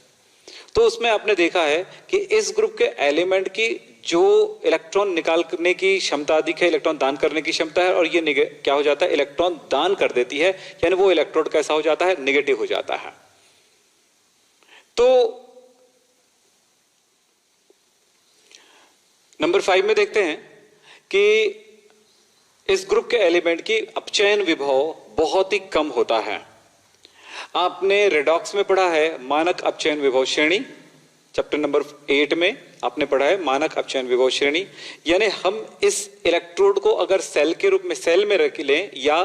तो उसमें आपने देखा है कि इस ग्रुप के एलिमेंट की जो इलेक्ट्रॉन निकालने की क्षमता अधिक है, इलेक्ट्रॉन दान करने की क्षमता है, और ये क्या हो जाता है, इलेक्ट्रॉन दान कर देती है, यानी वो इलेक्ट्रोड कैसा हो जाता है, नेगेटिव हो जाता है। तो नंबर 5 में देखते हैं कि इस ग्रुप के एलिमेंट की अपचयन विभव बहुत ही कम होता है। आपने रेडॉक्स में पढ़ा है मानक अपचयन विभव श्रेणी, चैप्टर नंबर 8 में आपने पढ़ा है मानक अपचयन विभव श्रेणी, यानी हम इस इलेक्ट्रोड को अगर सेल के रूप में सेल में रख लें, या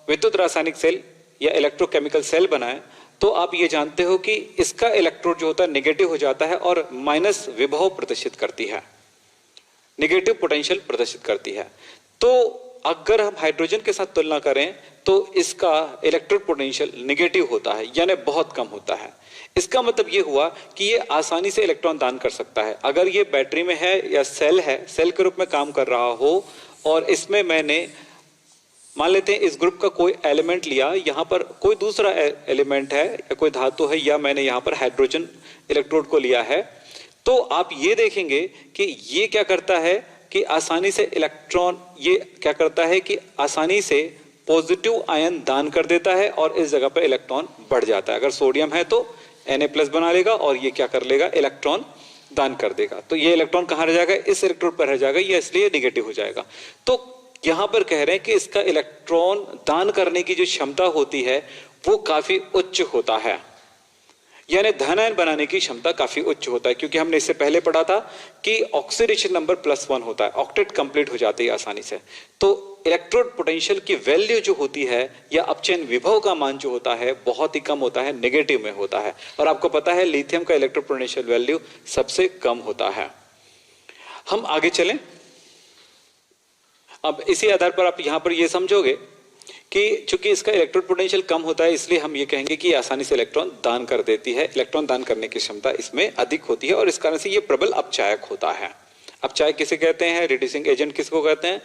विद्युत रासायनिक सेल या इलेक्ट्रोकेमिकल सेल बनाएं, तो आप ये जानते हो कि इसका इलेक्ट्रोड जो होता है नेगेटिव हो जाता है और माइनस विभव प्रदर्शित करती है, नेगेटिव पोटेंशियल प्रदर्शित करती है। तो अगर हम हाइड्रोजन के साथ तुलना करें तो इसका इलेक्ट्रोड पोटेंशियल नेगेटिव होता है, यानी बहुत कम होता है। इसका मतलब ये हुआ कि ये आसानी से इलेक्ट्रॉन दान कर सकता है। अगर ये बैटरी में है या सेल है, सेल के रूप में काम कर रहा हो, और इसमें मैंने मान लेते हैं इस ग्रुप का कोई एलिमेंट लिया, यहां पर कोई दूसरा एलिमेंट है या कोई धातु है, या मैंने यहां पर हाइड्रोजन इलेक्ट्रोड को लिया है, तो आप ये देखेंगे कि ये क्या करता है कि आसानी से इलेक्ट्रॉन, ये क्या करता है कि आसानी से पॉजिटिव आयन दान कर देता है, और इस जगह पर इलेक्ट्रॉन बढ़ जाता है। अगर सोडियम है तो Na+ बना लेगा, और ये क्या कर लेगा, इलेक्ट्रॉन दान कर देगा। तो ये इलेक्ट्रॉन कहां रह जाएगा, इस इलेक्ट्रोड पर रह जाएगा, ये इसलिए नेगेटिव हो जाएगा। तो यहां पर कह रहे हैं कि इसका इलेक्ट्रॉन दान करने की जो क्षमता होती है वो काफी उच्च होता है, यानी धन आयन बनाने की क्षमता काफी उच्च होता है, क्योंकि हमने इससे पहले पढ़ा था कि ऑक्सीडेशन नंबर +1 होता है, ऑक्टेट कंप्लीट हो जाती है आसानी से। तो इलेक्ट्रोड पोटेंशियल की वैल्यू जो होती है या अपचयन विभव का मान जो होता है बहुत ही कम होता है, नेगेटिव में होता है। और आपको पता है लिथियम का इलेक्ट्रोड पोटेंशियल वैल्यू सबसे कम होता है। हम आगे चलें। अब इसी आधार पर आप यहां पर यह समझोगे कि चूंकि इसका इलेक्ट्रोड पोटेंशियल कम होता है, इसलिए हम ये कहेंगे कि आसानी से इलेक्ट्रॉन दान कर देती है, इलेक्ट्रॉन दान करने की क्षमता इसमें अधिक होती है और इस कारण से ये प्रबल अपचायक होता है। अपचायक किसे कहते हैं, रिड्यूसिंग एजेंट किसको कहते हैं,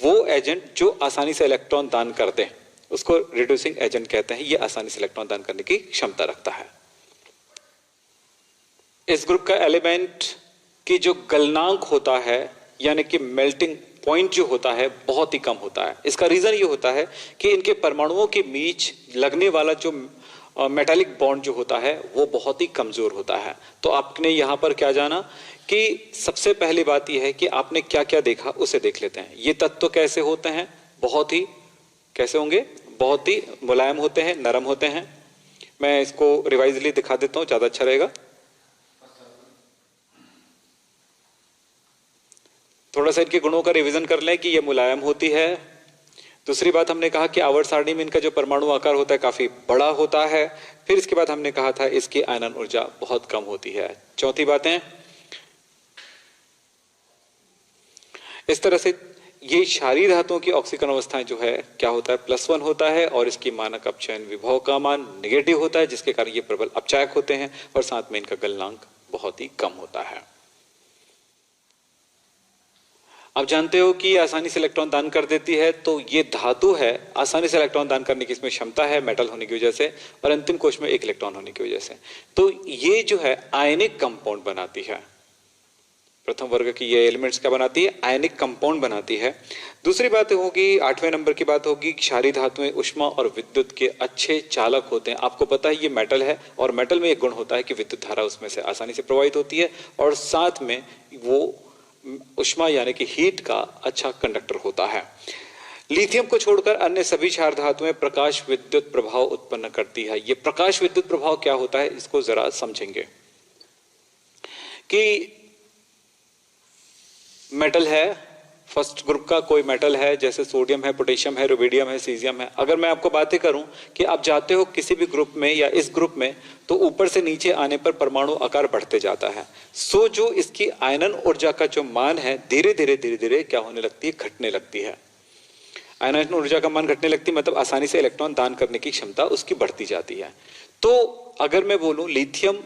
वो एजेंट जो आसानी से इलेक्ट्रॉन दान करते हैं उसको रिड्यूसिंग एजेंट कहते हैं। ये आसानी से इलेक्ट्रॉन दान करने की क्षमता रखता है। इस ग्रुप का एलिमेंट की जो गलनांक होता है यानी कि मेल्टिंग पॉइंट जो होता है बहुत ही कम होता है। इसका रीजन ये होता है कि इनके परमाणुओं के बीच लगने वाला जो मेटालिक बॉन्ड जो होता है वो बहुत ही कमजोर होता है। तो आपने यहां पर क्या जाना कि सबसे पहली बात यह है कि आपने क्या क्या देखा उसे देख लेते हैं। ये तत्व कैसे होते हैं, बहुत ही कैसे होंगे, बहुत ही मुलायम होते हैं, नरम होते हैं। मैं इसको रिवाइजली दिखा देता हूं, ज्यादा अच्छा रहेगा। थोड़ा सा इनके गुणों का रिवीजन कर लें कि ये मुलायम होती है। दूसरी बात हमने कहा कि आवर्त सारणी में इनका जो परमाणु आकार होता है काफी बड़ा होता है। फिर इसके बाद हमने कहा था इसकी आयनन ऊर्जा बहुत कम होती है। चौथी बातें इस तरह से ये क्षारीय धातुओं की ऑक्सीकरण अवस्थाएं जो है क्या होता है, +1 होता है और इसकी मानक अपचयन विभव का मान नेगेटिव होता है, जिसके कारण ये प्रबल अपचायक होते हैं और साथ में इनका गलनांक बहुत ही कम होता है। आप जानते हो कि आसानी से इलेक्ट्रॉन दान कर देती है, तो ये धातु है, आसानी से इलेक्ट्रॉन दान करने की इसमें क्षमता है मेटल होने की वजह से और अंतिम कोश में 1 इलेक्ट्रॉन होने की वजह से। तो ये जो है आयनिक कंपाउंड बनाती है। प्रथम वर्ग की ये एलिमेंट्स क्या बनाती है, आयनिक कंपाउंड बनाती है। दूसरी बात होगी, 8वें नंबर की बात होगी, क्षारीय धातुएं उष्मा और विद्युत के अच्छे चालक होते हैं। आपको पता है ये मेटल है और मेटल में एक गुण होता है कि विद्युत धारा उसमें से आसानी से प्रवाहित होती है और साथ में वो उष्मा यानी कि हीट का अच्छा कंडक्टर होता है। लिथियम को छोड़कर अन्य सभी क्षार धातुएं प्रकाश विद्युत प्रभाव उत्पन्न करती है। ये प्रकाश विद्युत प्रभाव क्या होता है इसको जरा समझेंगे कि मेटल है, फर्स्ट ग्रुप का कोई मेटल है जैसे सोडियम है, पोटेशियम है, रुबिडियम है, सीजियम है। अगर मैं आपको बातें करूं कि आप जाते हो किसी भी ग्रुप में या इस ग्रुप में, तो ऊपर से नीचे आने पर परमाणु आकार बढ़ते जाता है। सो जो इसकी आयनन ऊर्जा का जो मान है धीरे धीरे क्या होने लगती है, घटने लगती है। आयनन ऊर्जा का मान घटने लगती है मतलब आसानी से इलेक्ट्रॉन दान करने की क्षमता उसकी बढ़ती जाती है। तो अगर मैं बोलूं lithium,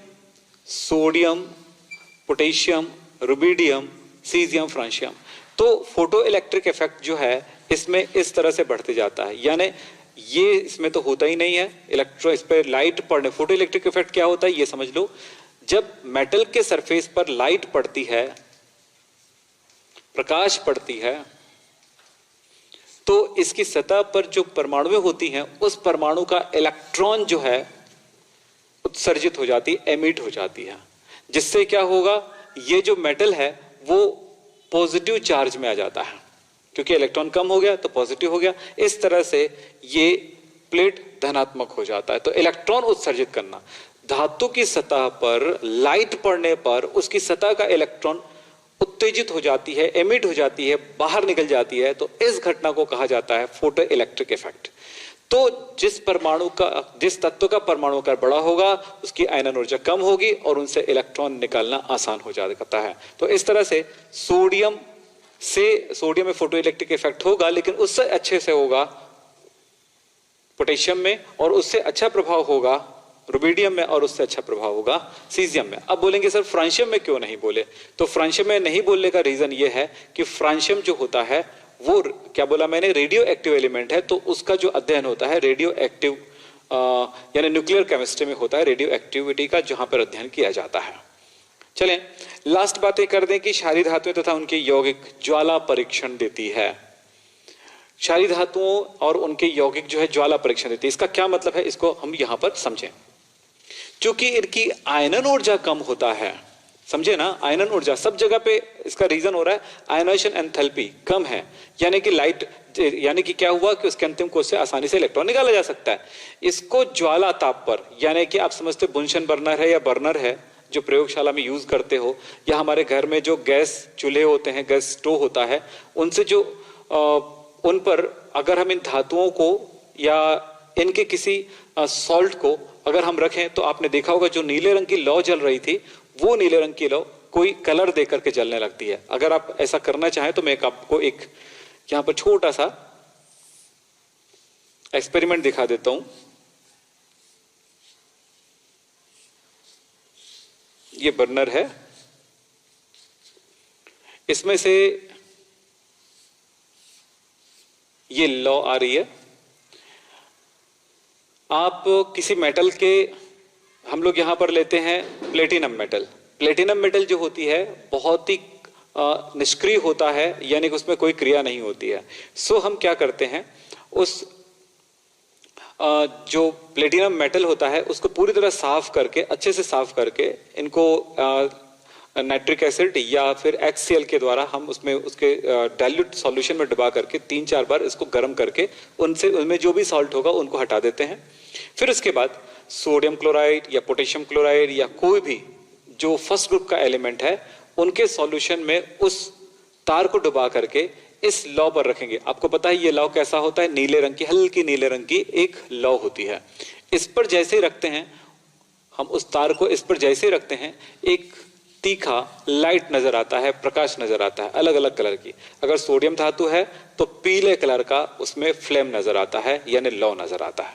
sodium, potassium, rubidium, caesium, francium, तो फोटो इलेक्ट्रिक इफेक्ट जो है इसमें इस तरह से बढ़ते जाता है। यानी ये इसमें तो होता ही नहीं है, इलेक्ट्रो इस पर लाइट पड़ने, फोटो इलेक्ट्रिक इफेक्ट क्या होता है ये समझ लो। जब मेटल के सरफेस पर लाइट पड़ती है, प्रकाश पड़ती है, तो इसकी सतह पर जो परमाणु होती हैं उस परमाणु का इलेक्ट्रॉन जो है उत्सर्जित हो जाती है, एमिट हो जाती है, जिससे क्या होगा, ये जो मेटल है वो पॉजिटिव चार्ज में आ जाता है, क्योंकि इलेक्ट्रॉन कम हो गया तो पॉजिटिव हो गया। इस तरह से ये प्लेट धनात्मक हो जाता है। तो इलेक्ट्रॉन उत्सर्जित करना, धातु की सतह पर लाइट पड़ने पर उसकी सतह का इलेक्ट्रॉन उत्तेजित हो जाती है, एमिट हो जाती है, बाहर निकल जाती है। तो इस घटना को कहा जाता है फोटो इलेक्ट्रिक इफेक्ट। तो जिस तत्व का परमाणु आकार बड़ा होगा उसकी आयनन ऊर्जा कम होगी और उनसे इलेक्ट्रॉन निकालना आसान हो जाता है। तो इस तरह से सोडियम में फोटो इलेक्ट्रिक इफेक्ट होगा, लेकिन उससे अच्छे से होगा पोटेशियम में और उससे अच्छा प्रभाव होगा रुबिडियम में और उससे अच्छा प्रभाव होगा सीजियम में। अब बोलेंगे सर फ्रांशियम में क्यों नहीं बोले, तो फ्रांशियम में नहीं बोलने का रीजन ये है कि फ्रांशियम जो होता है वो क्या बोला मैंने, रेडियो एक्टिव एलिमेंट है। तो उसका जो अध्ययन होता है रेडियो एक्टिव यानी न्यूक्लियर केमिस्ट्री में होता है, रेडियो एक्टिविटी का जहां पर अध्ययन किया जाता है। चलें लास्ट बातें कर दें कि क्षारीय धातुएं तथा उनके यौगिक ज्वाला परीक्षण देती है। क्षारीय धातुओं और उनके यौगिक जो है ज्वाला परीक्षण देती है। इसका क्या मतलब है इसको हम यहां पर समझें। क्योंकि इनकी आयनन ऊर्जा कम होता है, समझे ना, आयनन ऊर्जा सब जगह पे इसका रीजन हो रहा है आयनाइजेशन एंथैल्पी कम है, यानी कि लाइट यानी कि क्या हुआ कि उसके अंतिम कोश से आसानी से इलेक्ट्रॉन निकाला जा सकता है। इसको ज्वाला ताप पर, यानी कि आप समझते बुंशन बर्नर है या बर्नर है जो प्रयोगशाला में यूज करते हो, या हमारे घर में जो गैस चूल्हे होते हैं, गैस स्टोव होता है, उनसे जो उन पर अगर हम इन धातुओं को या इनके किसी सॉल्ट को अगर हम रखें तो आपने देखा होगा जो नीले रंग की लौ जल रही थी वो नीले रंग की लौ कोई कलर दे करके जलने लगती है। अगर आप ऐसा करना चाहें तो मैं आपको एक यहां पर छोटा सा एक्सपेरिमेंट दिखा देता हूं। ये बर्नर है, इसमें से ये लौ आ रही है। आप किसी मेटल के, हम लोग यहां पर लेते हैं प्लेटिनम मेटल। प्लेटिनम मेटल जो होती है बहुत ही निष्क्रिय होता है, यानी कि उसमें कोई क्रिया नहीं होती है। सो हम क्या करते हैं, उस जो प्लेटिनम मेटल होता है उसको पूरी तरह साफ करके, अच्छे से साफ करके, इनको नाइट्रिक एसिड या फिर HCl के द्वारा हम उसमें उसके डाइल्यूट सॉल्यूशन में डुबा करके 3-4 बार इसको गर्म करके उनमें जो भी सॉल्ट होगा उनको हटा देते हैं। फिर उसके बाद सोडियम क्लोराइड या पोटेशियम क्लोराइड या कोई भी जो फर्स्ट ग्रुप का एलिमेंट है उनके सॉल्यूशन में उस तार को डुबा करके इस लौ पर रखेंगे। आपको पता है ये लौ कैसा होता है, नीले रंग की, हल्की नीले रंग की एक लौ होती है। इस पर जैसे ही रखते हैं हम, उस तार को इस पर जैसे ही रखते हैं, एक तीखा लाइट नजर आता है, प्रकाश नजर आता है अलग अलग कलर की। अगर सोडियम धातु है तो पीले कलर का उसमें फ्लेम नजर आता है, यानी लौ नजर आता है।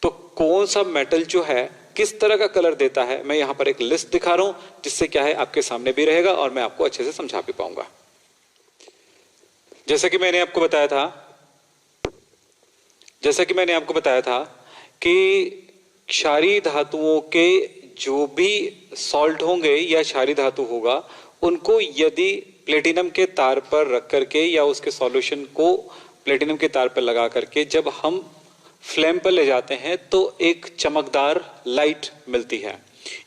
तो कौन सा मेटल जो है किस तरह का कलर देता है, मैं यहां पर एक लिस्ट दिखा रहा हूं जिससे क्या है आपके सामने भी रहेगा और मैं आपको अच्छे से समझा भी पाऊंगा। जैसा कि मैंने आपको बताया था कि क्षारीय धातुओं के जो भी सॉल्ट होंगे या क्षारीय धातु होगा, उनको यदि प्लेटिनम के तार पर रख करके या उसके सॉल्यूशन को प्लेटिनम के तार पर लगा करके जब हम फ्लेम पर ले जाते हैं तो एक चमकदार लाइट मिलती है।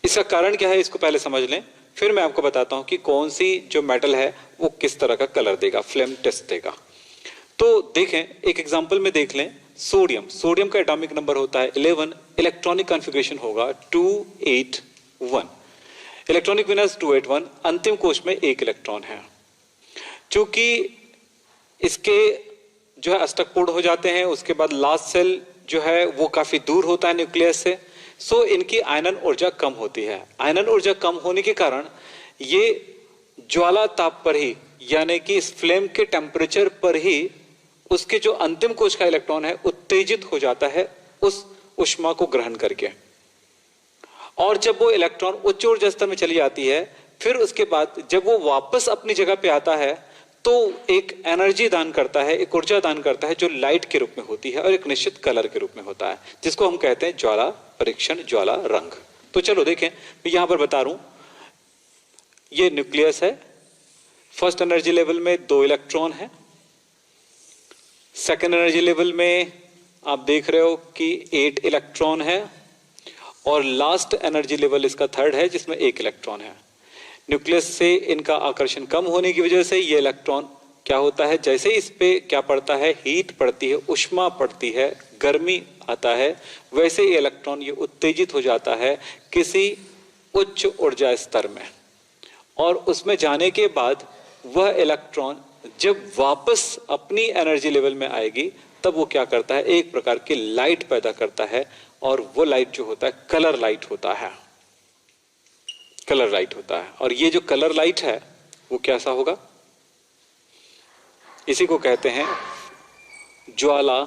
इसका कारण क्या है इसको पहले समझ लें, फिर मैं आपको बताता हूं कि कौन सी जो मेटल है वो किस तरह का कलर देगा, फ्लेम टेस्ट देगा। तो देखें, एक एग्जांपल में देख लें, सोडियम का एटॉमिक नंबर होता है 11, इलेक्ट्रॉनिक कॉन्फ़िगरेशन होगा 281, इलेक्ट्रॉनिक विन्यास 281, अंतिम कोश में 1 इलेक्ट्रॉन है। चूंकि इसके जो है अष्टक पूर्ण हो जाते हैं, उसके बाद लास्ट सेल जो है वो काफी दूर होता है न्यूक्लियस से, सो इनकी आयनन ऊर्जा कम होती है। आयनन ऊर्जा कम होने के कारण ये ज्वाला ताप पर ही, यानी कि इस फ्लेम के टेम्परेचर पर ही उसके जो अंतिम कोश का इलेक्ट्रॉन है उत्तेजित हो जाता है उस ऊष्मा को ग्रहण करके। और जब वो इलेक्ट्रॉन उच्च ऊर्जा स्तर में चली जाती है, फिर उसके बाद जब वो वापस अपनी जगह पे आता है तो एक एनर्जी दान करता है, एक ऊर्जा दान करता है जो लाइट के रूप में होती है और एक निश्चित कलर के रूप में होता है, जिसको हम कहते हैं ज्वाला परीक्षण, ज्वाला रंग। तो चलो देखें, मैं यहां पर बता रहा हूं, ये न्यूक्लियस है, फर्स्ट एनर्जी लेवल में 2 इलेक्ट्रॉन है, सेकेंड एनर्जी लेवल में आप देख रहे हो कि 8 इलेक्ट्रॉन है, और लास्ट एनर्जी लेवल इसका थर्ड है जिसमें 1 इलेक्ट्रॉन है। न्यूक्लियस से इनका आकर्षण कम होने की वजह से ये इलेक्ट्रॉन क्या होता है, जैसे इस पे क्या पड़ता है, हीट पड़ती है, उष्मा पड़ती है, गर्मी आता है, वैसे ये इलेक्ट्रॉन ये उत्तेजित हो जाता है किसी उच्च ऊर्जा स्तर में, और उसमें जाने के बाद वह इलेक्ट्रॉन जब वापस अपनी एनर्जी लेवल में आएगी तब वो क्या करता है, एक प्रकार की लाइट पैदा करता है, और वो लाइट जो होता है कलर लाइट होता है, कलर लाइट होता है। और ये जो कलर लाइट है वो कैसा होगा, इसी को कहते हैं ज्वाला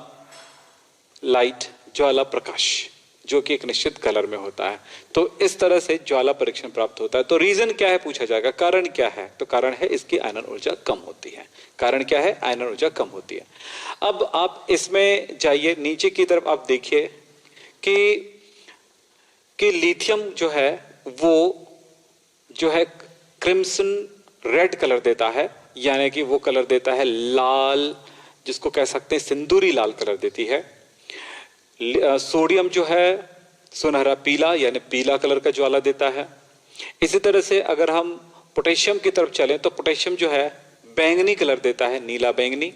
लाइट, ज्वाला प्रकाश, जो कि एक निश्चित कलर में होता है। तो इस तरह से ज्वाला परीक्षण प्राप्त होता है। तो रीजन क्या है पूछा जाएगा, कारण क्या है, तो कारण है इसकी आयनन ऊर्जा कम होती है। कारण क्या है, आयनन ऊर्जा कम होती है। अब आप इसमें जाइए नीचे की तरफ, आप देखिए कि लिथियम जो है वो जो है क्रिम्सन रेड कलर देता है, यानी कि वो कलर देता है लाल, जिसको कह सकते हैं सिंदूरी लाल कलर देती है। सोडियम जो है सुनहरा पीला, यानी पीला कलर का ज्वाला देता है। इसी तरह से अगर हम पोटेशियम की तरफ चलें तो पोटेशियम जो है बैंगनी कलर देता है, नीला बैंगनी,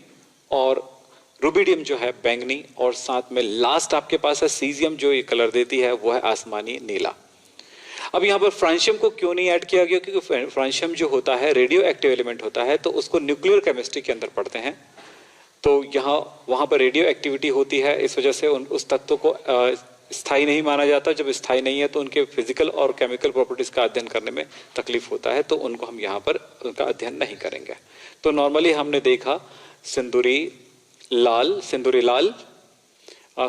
और रुबिडियम जो है बैंगनी, और साथ में लास्ट आपके पास है सीजियम जो ये कलर देती है वो है आसमानी नीला। अब यहाँ पर फ्रांशियम को क्यों नहीं ऐड किया गया, क्योंकि फ्रांशियम जो होता है रेडियो एक्टिव एलिमेंट होता है, तो उसको न्यूक्लियर केमिस्ट्री के अंदर पढ़ते हैं, तो यहाँ वहां पर रेडियो एक्टिविटी होती है, इस वजह से उस तत्व को स्थायी नहीं माना जाता। जब स्थायी नहीं है तो उनके फिजिकल और केमिकल प्रॉपर्टीज का अध्ययन करने में तकलीफ होता है, तो उनको हम यहाँ पर उनका अध्ययन नहीं करेंगे। तो नॉर्मली हमने देखा सिंदूरी लाल,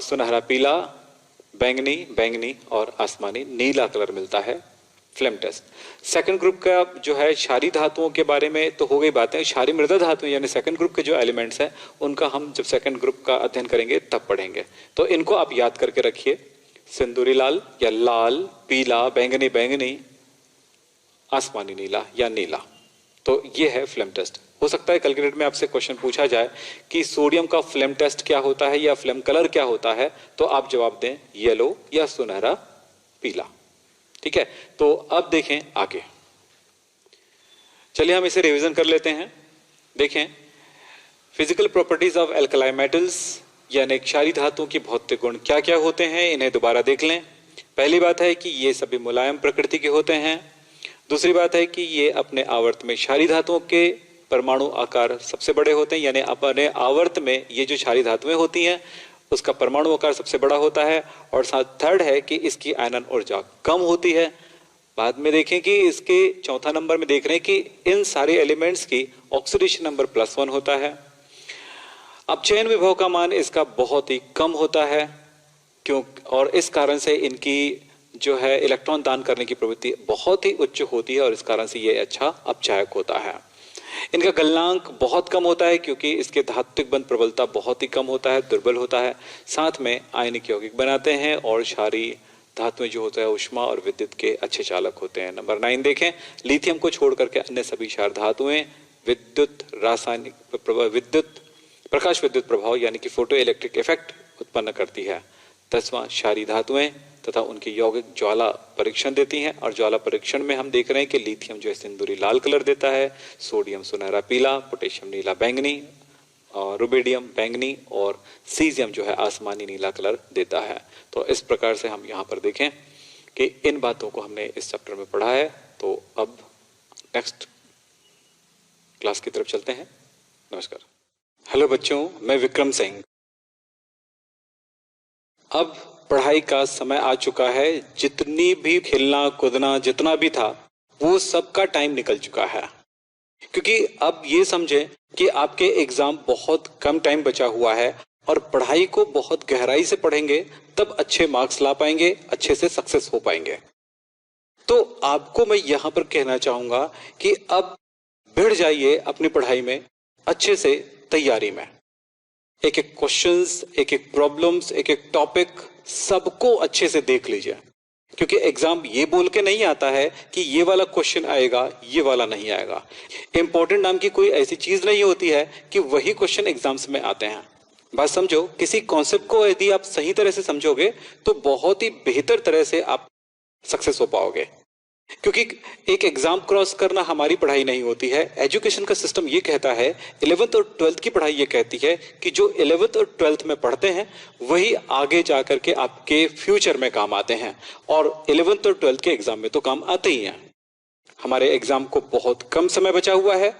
सुनहरा पीला, बैंगनी और आसमानी नीला कलर मिलता है फ्लेम टेस्ट। सेकंड ग्रुप का जो है क्षारीय धातुओं के बारे में तो हो गई बातें। क्षारीय मृदा धातु यानी सेकंड ग्रुप के जो एलिमेंट्स हैं उनका हम जब सेकंड ग्रुप का अध्ययन करेंगे तब पढ़ेंगे, तो इनको आप याद करके रखिए। सिंदूरी लाल या लाल, पीला, बैंगनी, आसमानी नीला या नीला, तो ये है फ्लेम टेस्ट। हो सकता है कैलकुलेट में आपसे क्वेश्चन पूछा जाए कि सोडियम का फ्लेम टेस्ट क्या होता है या फ्लेम कलर क्या होता है, तो आप जवाब दें येलो या सुनहरा पीला। ठीक है, तो अब देखें आगे, चलिए हम इसे रिवीजन कर लेते हैं। देखें, physical properties of alkali metals यानी क्षारीय धातुओं की भौतिक गुण क्या क्या होते हैं, इन्हें दोबारा देख लें। पहली बात है कि ये सभी मुलायम प्रकृति के होते हैं। दूसरी बात है कि ये अपने आवर्त में क्षारीय धातुओं के परमाणु आकार सबसे बड़े होते हैं, यानी अपने आवर्त में ये जो क्षारीय धातुएं होती हैं उसका परमाणु आकार सबसे बड़ा होता है। और साथ थर्ड है कि इसकी आयनन ऊर्जा कम होती है। बाद में देखें कि इसके चौथा नंबर में देख रहे हैं कि इन सारे एलिमेंट्स की ऑक्सीडेशन नंबर +1 होता है। अब चयन विभव का मान इसका बहुत ही कम होता है, क्यों, और इस कारण से इनकी जो है इलेक्ट्रॉन दान करने की प्रवृत्ति बहुत ही उच्च होती है, और इस कारण से ये अच्छा अपचायक होता है। इनका गलनांक बहुत कम होता है क्योंकि इसके धात्विक बंध प्रबलता बहुत ही कम होता है, दुर्बल होता है। साथ में आयनिक यौगिक बनाते हैं, और क्षारीय धातुएं जो होता है उष्मा और विद्युत के अच्छे चालक होते हैं। नंबर 9 देखें, लिथियम को छोड़ करके अन्य सभी क्षार धातुएं विद्युत रासायनिक प्रकाश विद्युत प्रभाव यानी कि फोटो इलेक्ट्रिक इफेक्ट उत्पन्न करती है। 10वां क्षारीय धातुएं तथा उनकी यौगिक ज्वाला परीक्षण देती हैं, और ज्वाला परीक्षण में हम देख रहे हैं कि लिथियम जो है सिंदूरी लाल कलर देता है, सोडियम सुनहरा पीला, पोटेशियम नीला बैंगनी, और रुबिडियम बैंगनी, और सीजियम जो है आसमानी नीला कलर देता है। तो इस प्रकार से हम यहाँ पर देखें कि इन बातों को हमने इस चैप्टर में पढ़ा है। तो अब नेक्स्ट क्लास की तरफ चलते हैं। नमस्कार। हेलो बच्चों, मैं विक्रम सिंह। अब पढ़ाई का समय आ चुका है। जितनी भी खेलना कूदना जितना भी था वो सबका टाइम निकल चुका है, क्योंकि अब ये समझें कि आपके एग्जाम बहुत कम टाइम बचा हुआ है, और पढ़ाई को बहुत गहराई से पढ़ेंगे तब अच्छे मार्क्स ला पाएंगे, अच्छे से सक्सेस हो पाएंगे। तो आपको मैं यहां पर कहना चाहूंगा कि अब भिड़ जाइए अपनी पढ़ाई में, अच्छे से तैयारी में। एक एक क्वेश्चंस, एक एक प्रॉब्लम्स, एक एक टॉपिक सबको अच्छे से देख लीजिए, क्योंकि एग्जाम ये बोल के नहीं आता है कि ये वाला क्वेश्चन आएगा, ये वाला नहीं आएगा। इंपॉर्टेंट नाम की कोई ऐसी चीज नहीं होती है कि वही क्वेश्चन एग्जाम्स में आते हैं। बात समझो, किसी कॉन्सेप्ट को यदि आप सही तरह से समझोगे तो बहुत ही बेहतर तरह से आप सक्सेस हो पाओगे, क्योंकि एक एग्जाम क्रॉस करना हमारी पढ़ाई नहीं होती है। एजुकेशन का सिस्टम ये कहता है, 11th और 12th की पढ़ाई ये कहती है कि जो 11th और 12th में पढ़ते हैं वही आगे जाकर के आपके फ्यूचर में काम आते हैं, और 11th और 12th के एग्जाम में तो काम आते ही हैं। हमारे एग्जाम को बहुत कम समय बचा हुआ है,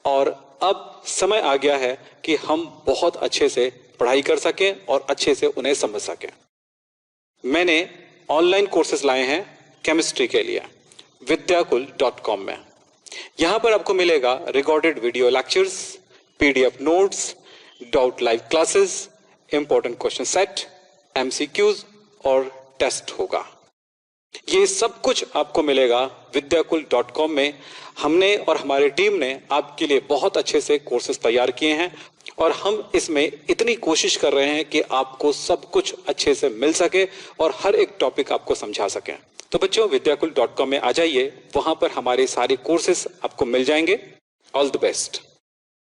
और अब समय आ गया है कि हम बहुत अच्छे से पढ़ाई कर सकें और अच्छे से उन्हें समझ सकें। मैंने ऑनलाइन कोर्सेज लाए हैं केमिस्ट्री के लिए vidyakul.com में। यहां पर आपको मिलेगा recorded video lectures, PDF notes, doubt live classes, important question set, MCQs और टेस्ट होगा। ये सब कुछ आपको मिलेगा vidyakul.com में। हमने और हमारी टीम ने आपके लिए बहुत अच्छे से कोर्सेज तैयार किए हैं, और हम इसमें इतनी कोशिश कर रहे हैं कि आपको सब कुछ अच्छे से मिल सके और हर एक टॉपिक आपको समझा सकें। तो बच्चों, vidyakul.com में आ जाइए, वहां पर हमारे सारे कोर्सेज आपको मिल जाएंगे। All the best.